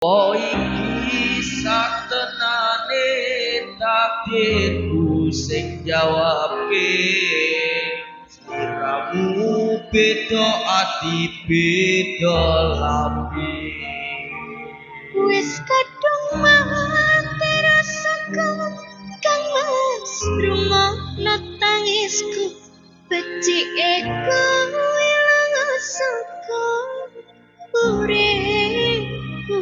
Oh iki satenane takdirku sing jawabke sliramu beda ati beda lambe Wis kadung mati rasaku kang mas rungokno tangisku becike ilang saka uripku.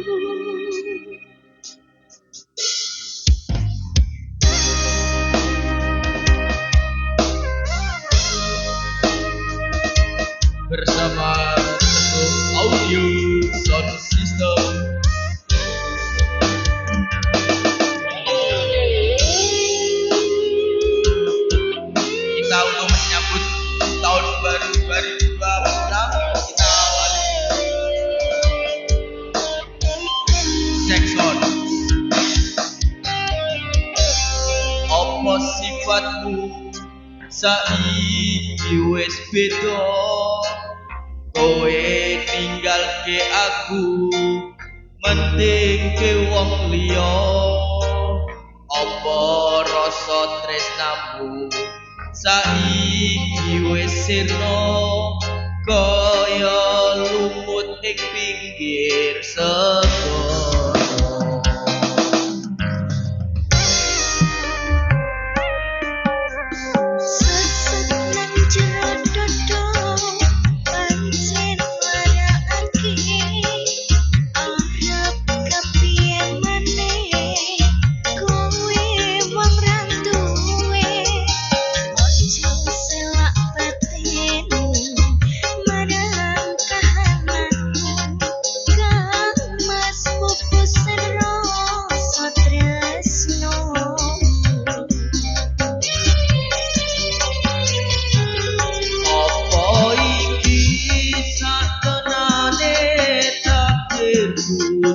bersama Teguh Audio Sound System. Kita untuk menyambut tahun baru 2026 kita awali Jackson. Apa sifatmu saiki wis beda, kowe ninggalke aku mentingke wong liya. Apa rasa tresnamu saiki wis sirna kaya lumut ing pinggir segara.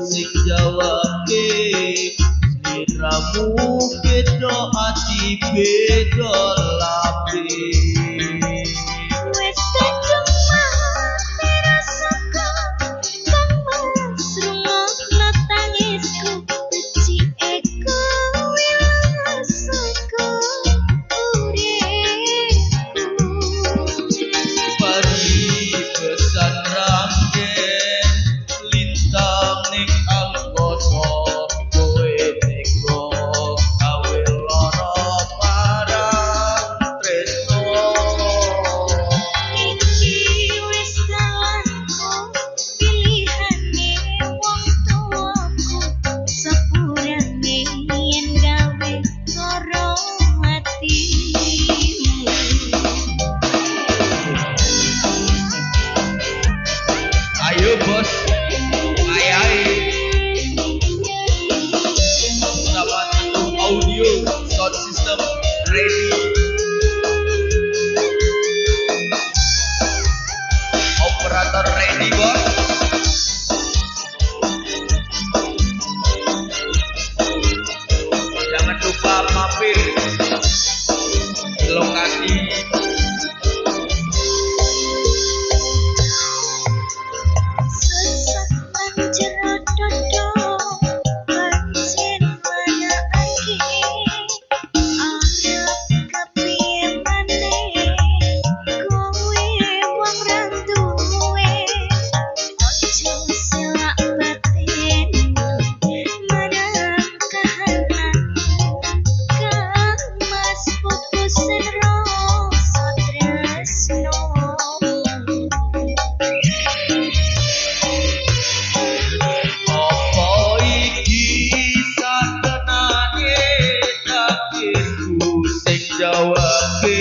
Sing jawabke sliramu beda ati beda lambe Wis kadung mati rasaku kang mas rungokno tangisku becike ilang saka uripku. Pari pesan ranggen lintang ning angkasa kowe tega gawe lara parang tresno. Iki wis dalanku pilihane wong tuaku sepurane yen gawe lara atimu. Ayo bos, ayahe sama Teguh Audio Sound System ready. Operator ready bos. Jangan lupa mampir di lokasi. Sesak jero dodo pancen manakake arep kepiye maneh kowe wong ra duwe ojo selak batinmu marang kahananmu kang mas putusen rasa tresno. Apa iki satenane takdirku sing jawabke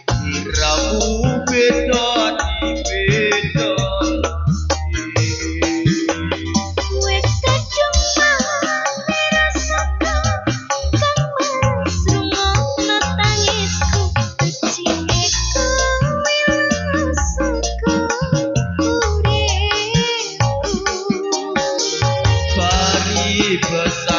sliramu beda ati beda lambe. Wis kadung mati rasaku kang mas rungokno tangisku becike ilang saka uripku. Pari besar